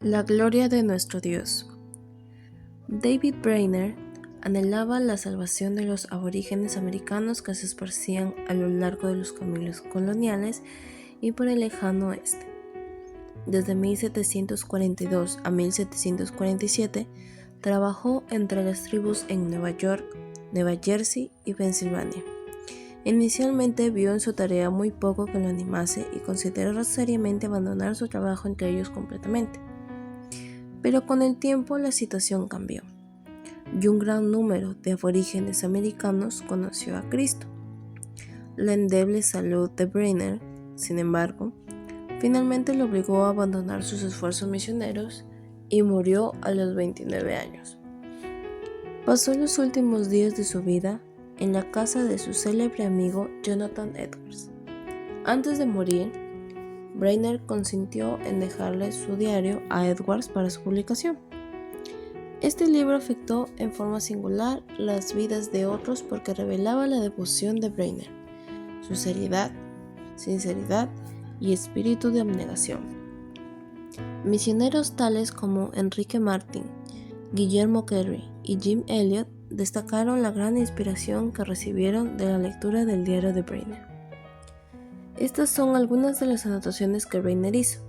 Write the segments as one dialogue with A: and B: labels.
A: La gloria de nuestro Dios. David Brainerd anhelaba la salvación de los aborígenes americanos que se esparcían a lo largo de los caminos coloniales y por el lejano oeste. Desde 1742 a 1747 trabajó entre las tribus en Nueva York, Nueva Jersey y Pensilvania. Inicialmente vio en su tarea muy poco que lo animase y consideró seriamente abandonar su trabajo entre ellos completamente. Pero con el tiempo la situación cambió, y un gran número de aborígenes americanos conoció a Cristo. La endeble salud de Brainerd, sin embargo, finalmente lo obligó a abandonar sus esfuerzos misioneros y murió a los 29 años. Pasó los últimos días de su vida en la casa de su célebre amigo Jonathan Edwards. Antes de morir, Brainerd consintió en dejarle su diario a Edwards para su publicación. Este libro afectó en forma singular las vidas de otros porque revelaba la devoción de Brainerd, su seriedad, sinceridad y espíritu de abnegación. Misioneros tales como Enrique Martin, Guillermo Carey y Jim Elliot destacaron la gran inspiración que recibieron de la lectura del diario de Brainerd. Estas son algunas de las anotaciones que Brainerd hizo.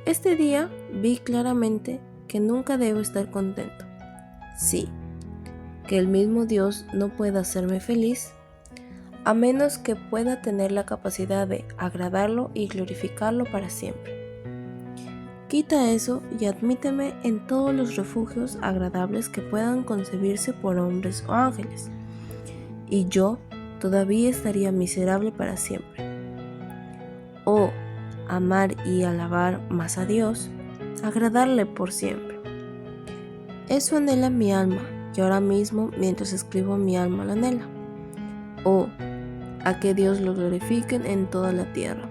A: Este día vi claramente que nunca debo estar contento. Sí, que el mismo Dios no pueda hacerme feliz, a menos que pueda tener la capacidad de agradarlo y glorificarlo para siempre. Quita eso y admíteme en todos los refugios agradables que puedan concebirse por hombres o ángeles, y yo todavía estaría miserable para siempre. Oh, amar y alabar más a Dios, agradarle por siempre. Eso anhela mi alma, y ahora mismo, mientras escribo, mi alma lo anhela. Oh, a que Dios lo glorifiquen en toda la tierra.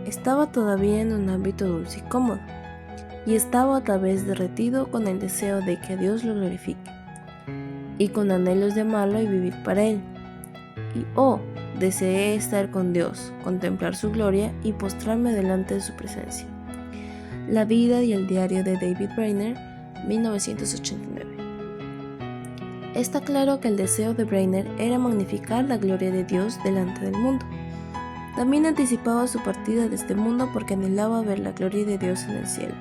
A: Estaba todavía en un ámbito dulce y cómodo, y estaba otra vez derretido con el deseo de que Dios lo glorifique, y con anhelos de amarlo y vivir para Él. Y oh, deseé estar con Dios, contemplar su gloria y postrarme delante de su presencia. La vida y el diario de David Brainerd, 1989. Está claro que el deseo de Brainerd era magnificar la gloria de Dios delante del mundo. También anticipaba su partida de este mundo porque anhelaba ver la gloria de Dios en el cielo.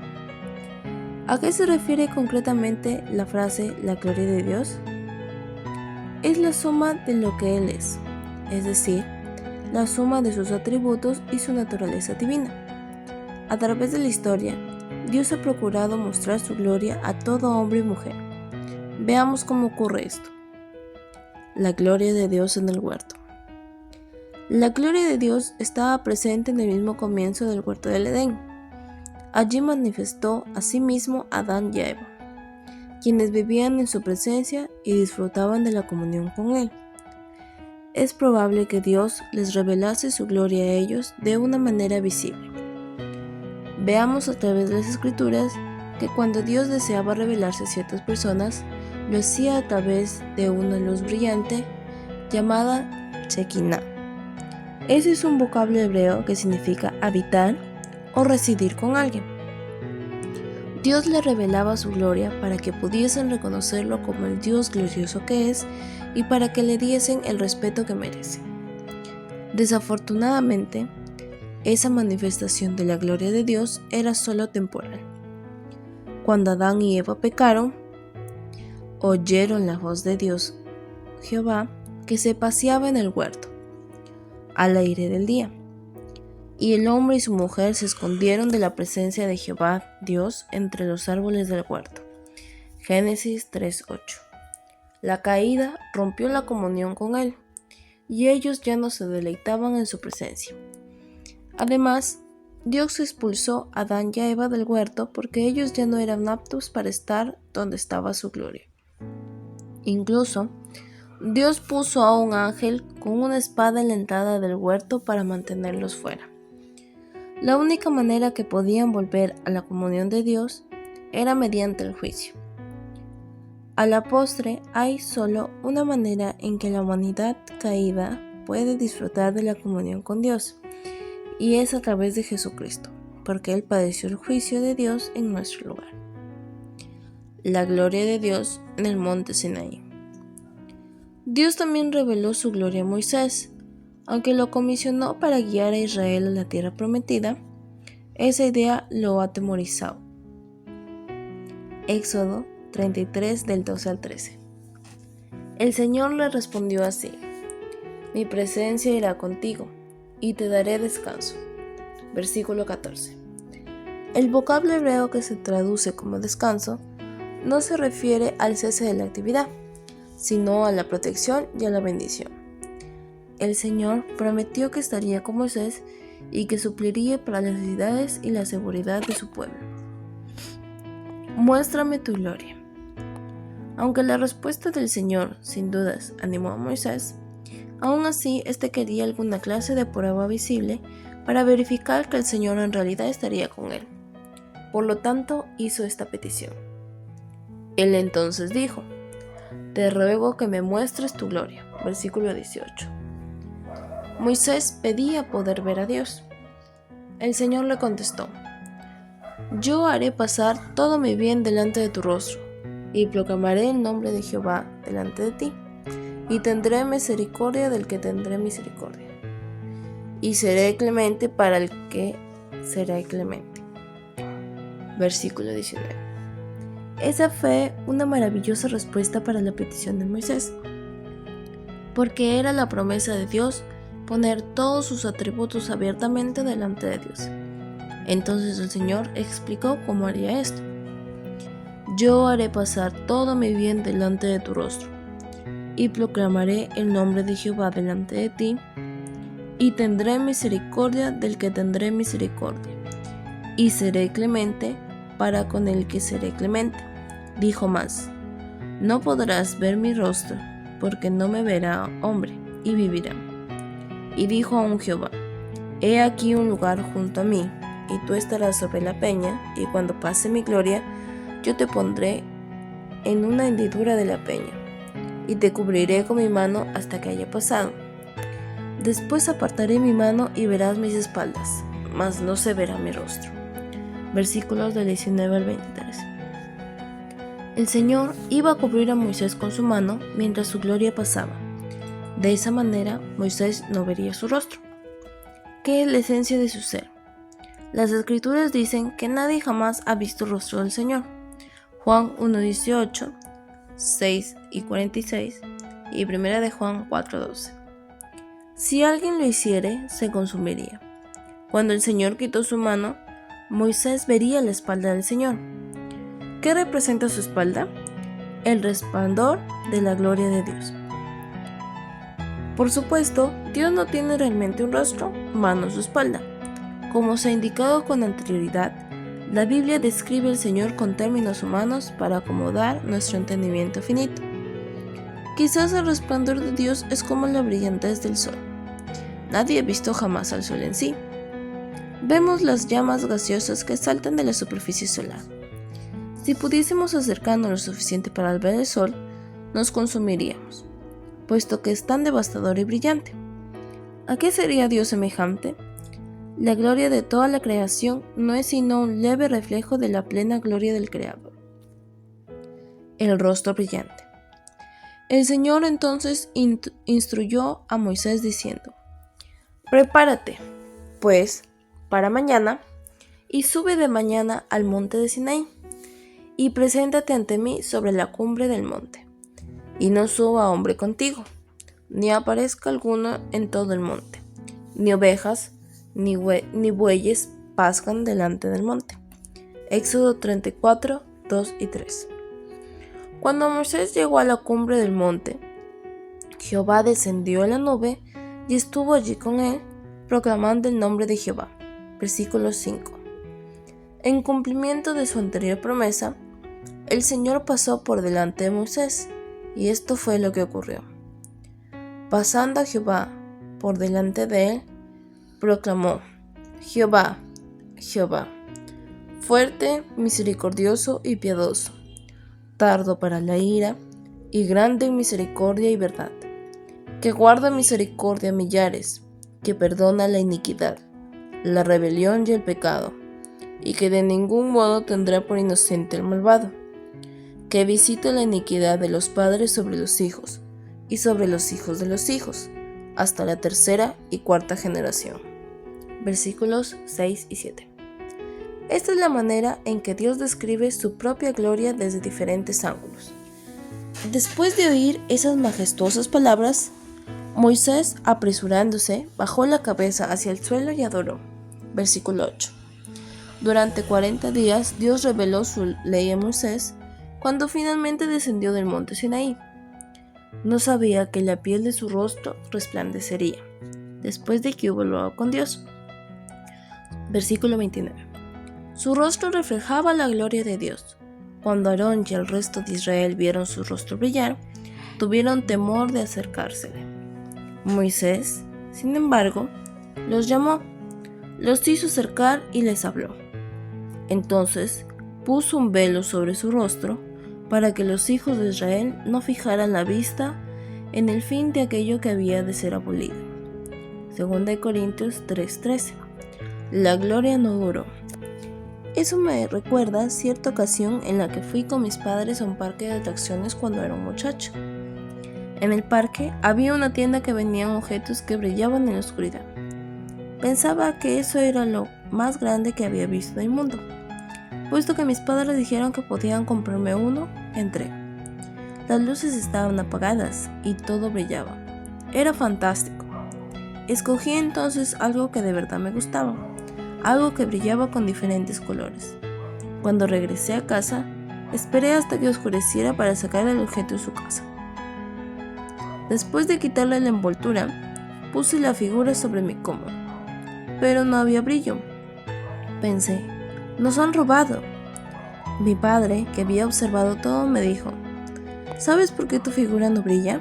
A: ¿A qué se refiere concretamente la frase "la gloria de Dios"? Es la suma de lo que Él es decir, la suma de sus atributos y su naturaleza divina. A través de la historia, Dios ha procurado mostrar su gloria a todo hombre y mujer. Veamos cómo ocurre esto. La gloria de Dios en el huerto. La gloria de Dios estaba presente en el mismo comienzo del huerto del Edén. Allí manifestó a sí mismo a Adán y a Eva, quienes vivían en su presencia y disfrutaban de la comunión con Él. Es probable que Dios les revelase su gloria a ellos de una manera visible. Veamos a través de las Escrituras que cuando Dios deseaba revelarse a ciertas personas, lo hacía a través de una luz brillante llamada Shekinah. Ese es un vocablo hebreo que significa habitar o residir con alguien. Dios le revelaba su gloria para que pudiesen reconocerlo como el Dios glorioso que es y para que le diesen el respeto que merece. Desafortunadamente, esa manifestación de la gloria de Dios era solo temporal. Cuando Adán y Eva pecaron, oyeron la voz de Dios, Jehová, que se paseaba en el huerto, al aire del día. Y el hombre y su mujer se escondieron de la presencia de Jehová, Dios, entre los árboles del huerto. Génesis 3:8. La caída rompió la comunión con Él, y ellos ya no se deleitaban en su presencia. Además, Dios expulsó a Adán y a Eva del huerto porque ellos ya no eran aptos para estar donde estaba su gloria. Incluso, Dios puso a un ángel con una espada en la entrada del huerto para mantenerlos fuera. La única manera que podían volver a la comunión de Dios era mediante el juicio. A la postre, hay solo una manera en que la humanidad caída puede disfrutar de la comunión con Dios, y es a través de Jesucristo. porque Él padeció el juicio de Dios en nuestro lugar. La gloria de Dios en el monte Sinaí. Dios también reveló su gloria a Moisés. Aunque lo comisionó para guiar a Israel a la tierra prometida, esa idea lo atemorizó. Éxodo 33 del 12 al 13. El Señor le respondió así: Mi presencia irá contigo, y te daré descanso. Versículo 14. El vocablo hebreo que se traduce como descanso no se refiere al cese de la actividad, sino a la protección y a la bendición. El Señor prometió que estaría con Moisés y que supliría para las necesidades y la seguridad de su pueblo. Muéstrame tu gloria. Aunque la respuesta del Señor, sin dudas, animó a Moisés, aún así éste quería alguna clase de prueba visible para verificar que el Señor en realidad estaría con él. Por lo tanto, hizo esta petición. Él entonces dijo: Te ruego que me muestres tu gloria. Versículo 18. Moisés pedía poder ver a Dios. El Señor le contestó: Yo haré pasar todo mi bien delante de tu rostro, y proclamaré el nombre de Jehová delante de ti, y tendré misericordia del que tendré misericordia, y seré clemente para el que será clemente. Versículo 19. Esa fue una maravillosa respuesta para la petición de Moisés, porque era la promesa de Dios poner todos sus atributos abiertamente delante de Dios. Entonces el Señor explicó cómo haría esto. Yo haré pasar todo mi bien delante de tu rostro, y proclamaré el nombre de Jehová delante de ti, y tendré misericordia del que tendré misericordia, y seré clemente para con el que seré clemente. Dijo más: No podrás ver mi rostro, porque no me verá hombre, y vivirá. Y dijo aún Jehová: He aquí un lugar junto a mí, y tú estarás sobre la peña, y cuando pase mi gloria, yo te pondré en una hendidura de la peña, y te cubriré con mi mano hasta que haya pasado. Después apartaré mi mano y verás mis espaldas, mas no se verá mi rostro. Versículos del 19 al 23. El Señor iba a cubrir a Moisés con su mano mientras su gloria pasaba. De esa manera, Moisés no vería su rostro. ¿Qué es la esencia de su ser? Las Escrituras dicen que nadie jamás ha visto el rostro del Señor. Juan 1:18, 6 y 46 y 1 de Juan 4:12. Si alguien lo hiciere, se consumiría. Cuando el Señor quitó su mano, Moisés vería la espalda del Señor. ¿Qué representa su espalda? El resplandor de la gloria de Dios. Por supuesto, Dios no tiene realmente un rostro, manos o espalda. Como se ha indicado con anterioridad, la Biblia describe al Señor con términos humanos para acomodar nuestro entendimiento finito. Quizás el resplandor de Dios es como la brillantez del sol. Nadie ha visto jamás al sol en sí. Vemos las llamas gaseosas que saltan de la superficie solar. Si pudiésemos acercarnos lo suficiente para ver el sol, nos consumiríamos, puesto que es tan devastador y brillante. ¿A qué sería Dios semejante? La gloria de toda la creación no es sino un leve reflejo de la plena gloria del Creador. El rostro brillante. El Señor entonces instruyó a Moisés diciendo: Prepárate, pues, para mañana, y sube de mañana al monte de Sinaí, y preséntate ante mí sobre la cumbre del monte, y no suba hombre contigo, ni aparezca alguno en todo el monte, ni ovejas, ni bueyes pascan delante del monte. Éxodo 34, 2 y 3. Cuando Moisés llegó a la cumbre del monte, Jehová descendió en la nube y estuvo allí con él, proclamando el nombre de Jehová. Versículo 5. En cumplimiento de su anterior promesa, el Señor pasó por delante de Moisés, y esto fue lo que ocurrió. Pasando a Jehová por delante de él, proclamó: Jehová, Jehová, fuerte, misericordioso y piadoso, tardo para la ira y grande en misericordia y verdad, que guarda misericordia a millares, que perdona la iniquidad, la rebelión y el pecado, y que de ningún modo tendrá por inocente al malvado, que visite la iniquidad de los padres sobre los hijos, y sobre los hijos de los hijos, hasta la tercera y cuarta generación. Versículos 6 y 7. Esta es la manera en que Dios describe su propia gloria desde diferentes ángulos. Después de oír esas majestuosas palabras, Moisés, apresurándose, bajó la cabeza hacia el suelo y adoró. Versículo 8. Durante 40 días Dios reveló su ley a Moisés cuando finalmente descendió del monte Sinaí. No sabía que la piel de su rostro resplandecería, después de que hubo hablado con Dios. Versículo 29. Su rostro reflejaba la gloria de Dios. Cuando Aarón y el resto de Israel vieron su rostro brillar, tuvieron temor de acercársele. Moisés, sin embargo, los llamó, los hizo acercar y les habló. Entonces puso un velo sobre su rostro para que los hijos de Israel no fijaran la vista en el fin de aquello que había de ser abolido. 2 Corintios 3:13. La gloria no duró. Eso me recuerda cierta ocasión en la que fui con mis padres a un parque de atracciones cuando era un muchacho. En el parque había una tienda que vendían objetos que brillaban en la oscuridad. Pensaba que eso era lo más grande que había visto en el mundo. Puesto que mis padres dijeron que podían comprarme uno, entré. Las luces estaban apagadas y todo brillaba. Era fantástico. Escogí entonces algo que de verdad me gustaba, algo que brillaba con diferentes colores. Cuando regresé a casa, esperé hasta que oscureciera para sacar el objeto de su casa. Después de quitarle la envoltura, puse la figura sobre mi cómodo, pero no había brillo. Pensé, nos han robado. Mi padre, que había observado todo, me dijo, ¿sabes por qué tu figura no brilla?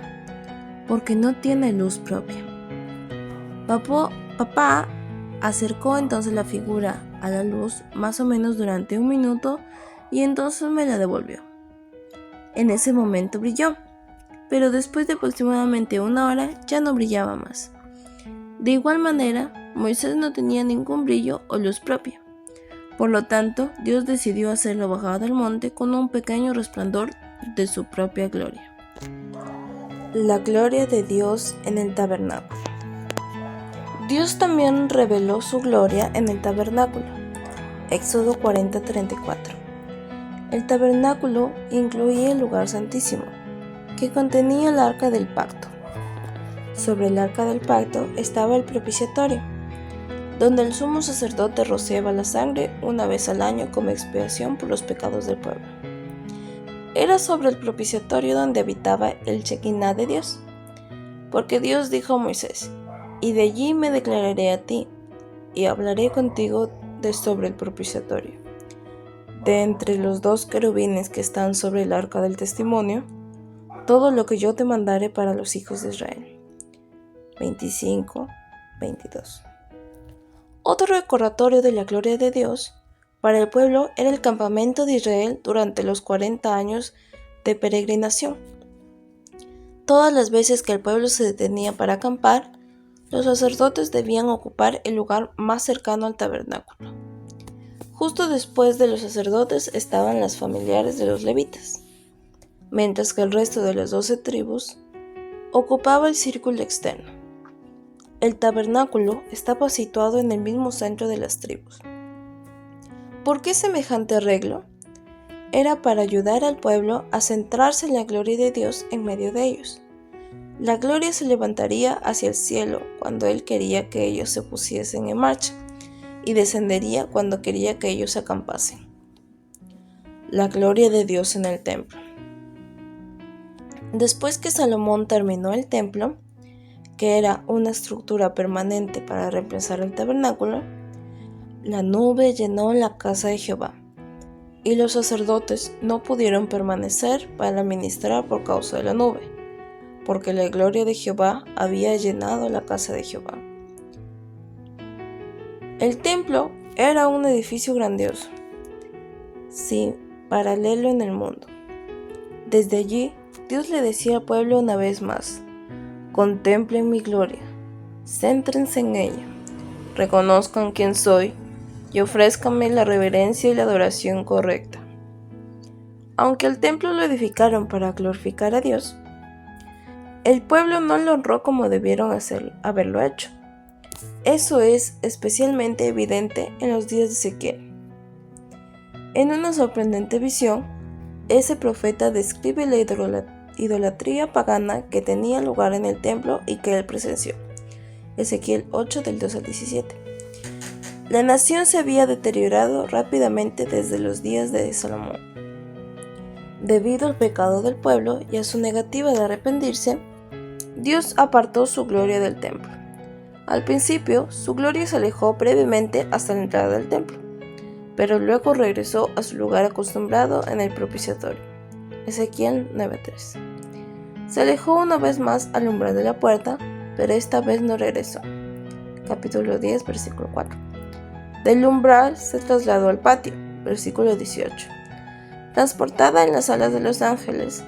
A: Porque no tiene luz propia. Papá acercó entonces la figura a la luz más o menos durante 1 minuto y entonces me la devolvió. En ese momento brilló, pero después de aproximadamente 1 hora ya no brillaba más. De igual manera, Moisés no tenía ningún brillo o luz propia. Por lo tanto, Dios decidió hacerlo bajar del monte con un pequeño resplandor de su propia gloria. La gloria de Dios en el tabernáculo. Dios también reveló su gloria en el tabernáculo. Éxodo 40:34. El tabernáculo incluía el lugar santísimo, que contenía el arca del pacto. Sobre el arca del pacto estaba el propiciatorio, donde el sumo sacerdote rociaba la sangre una vez al año como expiación por los pecados del pueblo. Era sobre el propiciatorio donde habitaba el Shekinah de Dios, porque Dios dijo a Moisés, y de allí me declararé a ti, y hablaré contigo sobre el propiciatorio. De entre los 2 querubines que están sobre el arca del testimonio, todo lo que yo te mandare para los hijos de Israel. 25-22. Otro recordatorio de la gloria de Dios para el pueblo era el campamento de Israel durante los 40 años de peregrinación. Todas las veces que el pueblo se detenía para acampar, los sacerdotes debían ocupar el lugar más cercano al tabernáculo. Justo después de los sacerdotes estaban las familiares de los levitas, mientras que el resto de las 12 tribus ocupaba el círculo externo. El tabernáculo estaba situado en el mismo centro de las tribus. ¿Por qué semejante arreglo? Era para ayudar al pueblo a centrarse en la gloria de Dios en medio de ellos. La gloria se levantaría hacia el cielo cuando Él quería que ellos se pusiesen en marcha y descendería cuando quería que ellos acampasen. La gloria de Dios en el templo. Después que Salomón terminó el templo, que era una estructura permanente para reemplazar el tabernáculo, la nube llenó la casa de Jehová, y los sacerdotes no pudieron permanecer para ministrar por causa de la nube, porque la gloria de Jehová había llenado la casa de Jehová. El templo era un edificio grandioso, sin paralelo en el mundo. Desde allí, Dios le decía al pueblo una vez más, contemplen mi gloria, céntrense en ella, reconozcan quién soy y ofrézcanme la reverencia y la adoración correcta. Aunque el templo lo edificaron para glorificar a Dios, el pueblo no lo honró como debieron haberlo hecho. Eso es especialmente evidente en los días de Ezequiel. En una sorprendente visión, ese profeta describe la idolatría pagana que tenía lugar en el templo y que él presenció. Ezequiel 8 del 2 al 17. La nación se había deteriorado rápidamente desde los días de Salomón. Debido al pecado del pueblo y a su negativa de arrepentirse, Dios apartó su gloria del templo. Al principio, su gloria se alejó brevemente hasta la entrada del templo, pero luego regresó a su lugar acostumbrado en el propiciatorio. Ezequiel 9:3. Se alejó una vez más al umbral de la puerta, pero esta vez no regresó. Capítulo 10, versículo 4. Del umbral se trasladó al patio. Versículo 18. Transportada en las alas de los ángeles,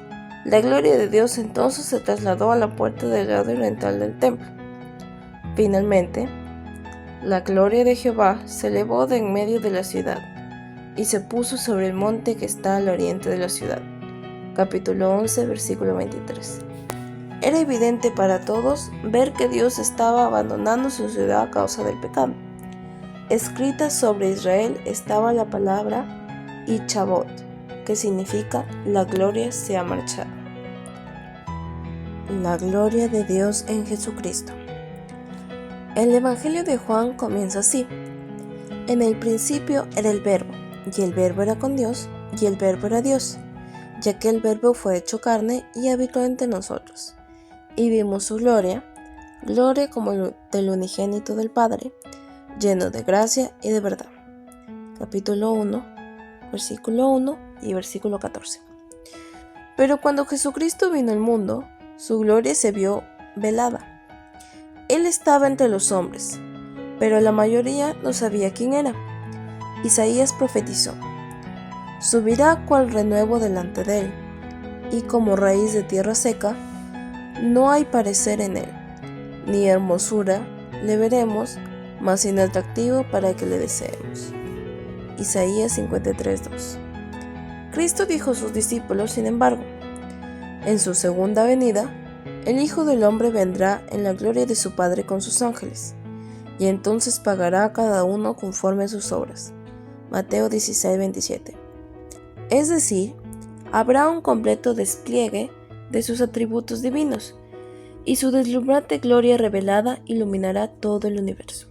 A: la gloria de Dios entonces se trasladó a la puerta del lado oriental del templo. Finalmente, la gloria de Jehová se elevó de en medio de la ciudad y se puso sobre el monte que está al oriente de la ciudad. Capítulo 11, versículo 23. Era evidente para todos ver que Dios estaba abandonando su ciudad a causa del pecado. Escrita sobre Israel estaba la palabra Ichabod, que significa la gloria se ha marchado. La gloria de Dios en Jesucristo. El Evangelio de Juan comienza así: en el principio era el Verbo, y el Verbo era con Dios, y el Verbo era Dios, ya que el Verbo fue hecho carne y habitó entre nosotros. Y vimos su gloria, gloria como del unigénito del Padre, lleno de gracia y de verdad. Capítulo 1, versículo 1 y versículo 14. Pero cuando Jesucristo vino al mundo, su gloria se vio velada. Él estaba entre los hombres, pero la mayoría no sabía quién era. Isaías profetizó: subirá cual renuevo delante de él, y como raíz de tierra seca, no hay parecer en él, ni hermosura le veremos, mas inatractivo para que le deseemos. Isaías 53:2. Cristo dijo a sus discípulos, sin embargo: en su segunda venida, el Hijo del Hombre vendrá en la gloria de su Padre con sus ángeles, y entonces pagará a cada uno conforme a sus obras. Mateo 16:27. Es decir, habrá un completo despliegue de sus atributos divinos, y su deslumbrante gloria revelada iluminará todo el universo.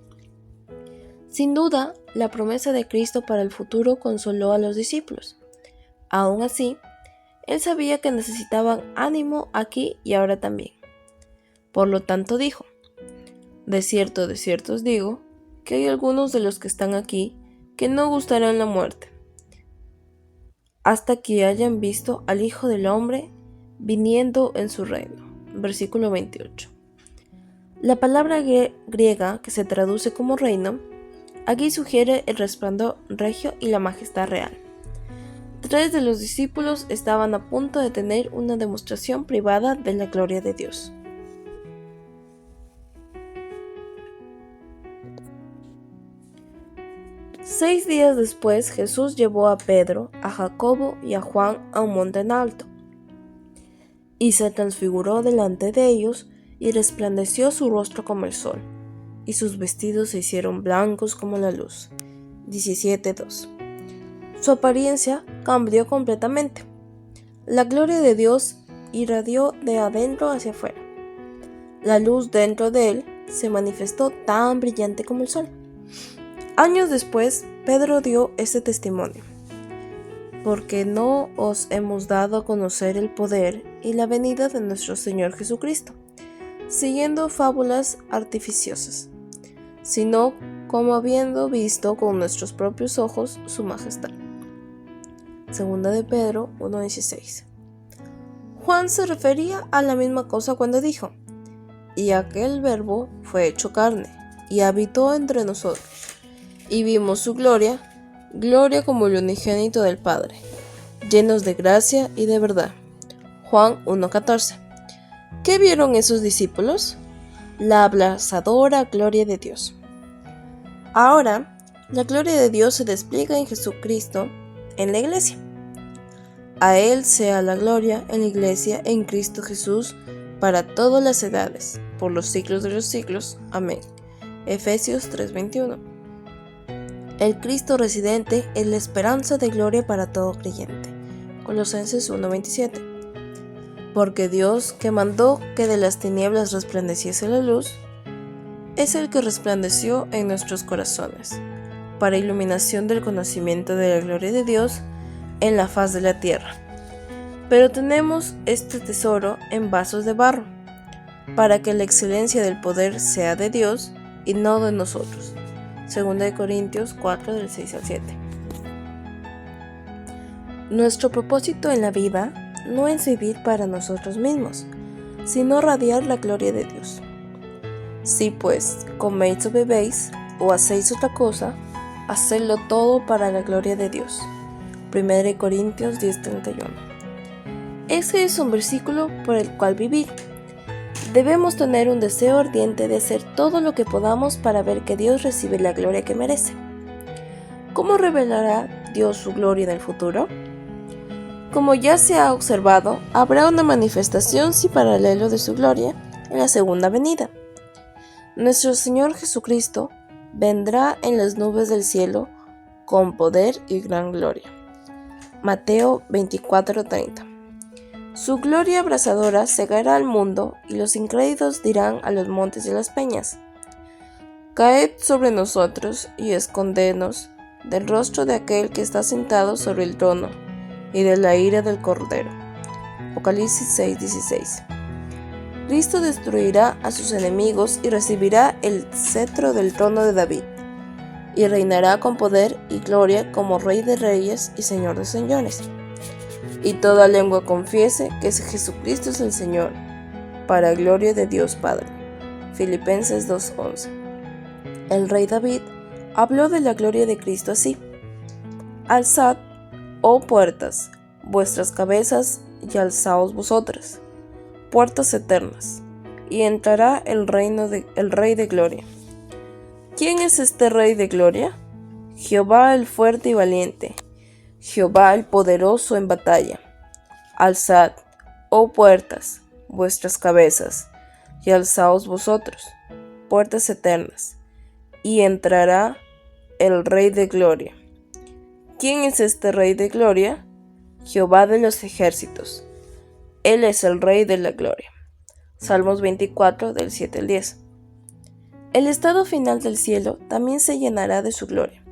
A: Sin duda, la promesa de Cristo para el futuro consoló a los discípulos. Aún así, él sabía que necesitaban ánimo aquí y ahora también. Por lo tanto dijo: de cierto os digo, que hay algunos de los que están aquí que no gustarán la muerte, hasta que hayan visto al Hijo del Hombre viniendo en su reino. Versículo 28. La palabra griega que se traduce como reino, aquí sugiere el resplandor regio y la majestad real. 3 de los discípulos estaban a punto de tener una demostración privada de la gloria de Dios. Seis días después, Jesús llevó a Pedro, a Jacobo y a Juan a un monte en alto, y se transfiguró delante de ellos, y resplandeció su rostro como el sol, y sus vestidos se hicieron blancos como la luz. 17:2. Su apariencia cambió completamente. La gloria de Dios irradió de adentro hacia afuera. La luz dentro de él se manifestó tan brillante como el sol. Años después, Pedro dio este testimonio: porque no os hemos dado a conocer el poder y la venida de nuestro Señor Jesucristo, siguiendo fábulas artificiosas, sino como habiendo visto con nuestros propios ojos su majestad. Segunda de Pedro 1:16. Juan se refería a la misma cosa cuando dijo: y aquel Verbo fue hecho carne, y habitó entre nosotros, y vimos su gloria, gloria como el unigénito del Padre, llenos de gracia y de verdad. Juan 1:14. ¿Qué vieron esos discípulos? La abrasadora gloria de Dios. Ahora, La gloria de Dios se despliega en Jesucristo, en la Iglesia. A Él sea la gloria en la Iglesia en Cristo Jesús para todas las edades, por los siglos de los siglos. Amén. Efesios 3:21. El Cristo residente es la esperanza de gloria para todo creyente. Colosenses 1:27. Porque Dios, que mandó que de las tinieblas resplandeciese la luz, es el que resplandeció en nuestros corazones, para iluminación del conocimiento de la gloria de Dios en la faz de la tierra. Pero tenemos este tesoro en vasos de barro, para que la excelencia del poder sea de Dios y no de nosotros. 2 Corintios 4, del 6 al 7. Nuestro propósito en la vida no es vivir para nosotros mismos, sino radiar la gloria de Dios. Si pues coméis o bebéis, o hacéis otra cosa, hacedlo todo para la gloria de Dios. 1 Corintios 10:31. Ese es un versículo por el cual vivir. Debemos tener un deseo ardiente de hacer todo lo que podamos para ver que Dios recibe la gloria que merece. ¿Cómo revelará Dios su gloria en el futuro? Como ya se ha observado, habrá una manifestación sin paralelo de su gloria en la segunda venida. Nuestro Señor Jesucristo vendrá en las nubes del cielo con poder y gran gloria. Mateo 24:30. Su gloria abrasadora cegará al mundo y los incrédulos dirán a los montes y a las peñas: caed sobre nosotros y escondednos del rostro de aquel que está sentado sobre el trono y de la ira del Cordero. Apocalipsis 6:16. Cristo destruirá a sus enemigos y recibirá el cetro del trono de David, y reinará con poder y gloria como Rey de Reyes y Señor de Señores. Y toda lengua confiese que Jesucristo es el Señor, para gloria de Dios Padre. Filipenses 2:11. El Rey David habló de la gloria de Cristo así: alzad, oh puertas, vuestras cabezas, y alzaos vosotras, puertas eternas, y entrará el Rey de gloria. ¿Quién es este Rey de gloria? Jehová el fuerte y valiente, Jehová el poderoso en batalla. Alzad, oh puertas, vuestras cabezas, y alzaos vosotros, puertas eternas, y entrará el Rey de gloria. ¿Quién es este Rey de gloria? Jehová de los ejércitos. Él es el Rey de la gloria. Salmos 24, del 7 al 10. El estado final del cielo también se llenará de su gloria,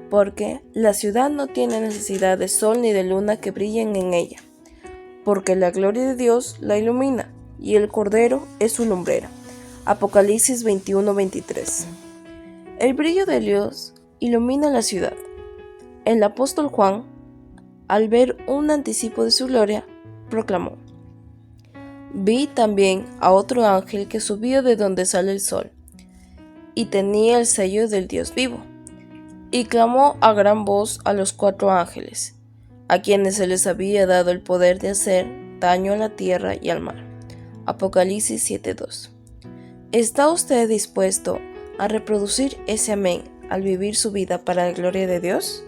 A: porque la ciudad no tiene necesidad de sol ni de luna que brillen en ella, porque la gloria de Dios la ilumina, y el Cordero es su lumbrera. Apocalipsis 21:23. El brillo de Dios ilumina la ciudad. El apóstol Juan, al ver un anticipo de su gloria, proclamó: vi también a otro ángel que subía de donde sale el sol, y tenía el sello del Dios vivo, y clamó a gran voz a los 4 ángeles, a quienes se les había dado el poder de hacer daño a la tierra y al mar. Apocalipsis 7:2. ¿Está usted dispuesto a reproducir ese amén al vivir su vida para la gloria de Dios?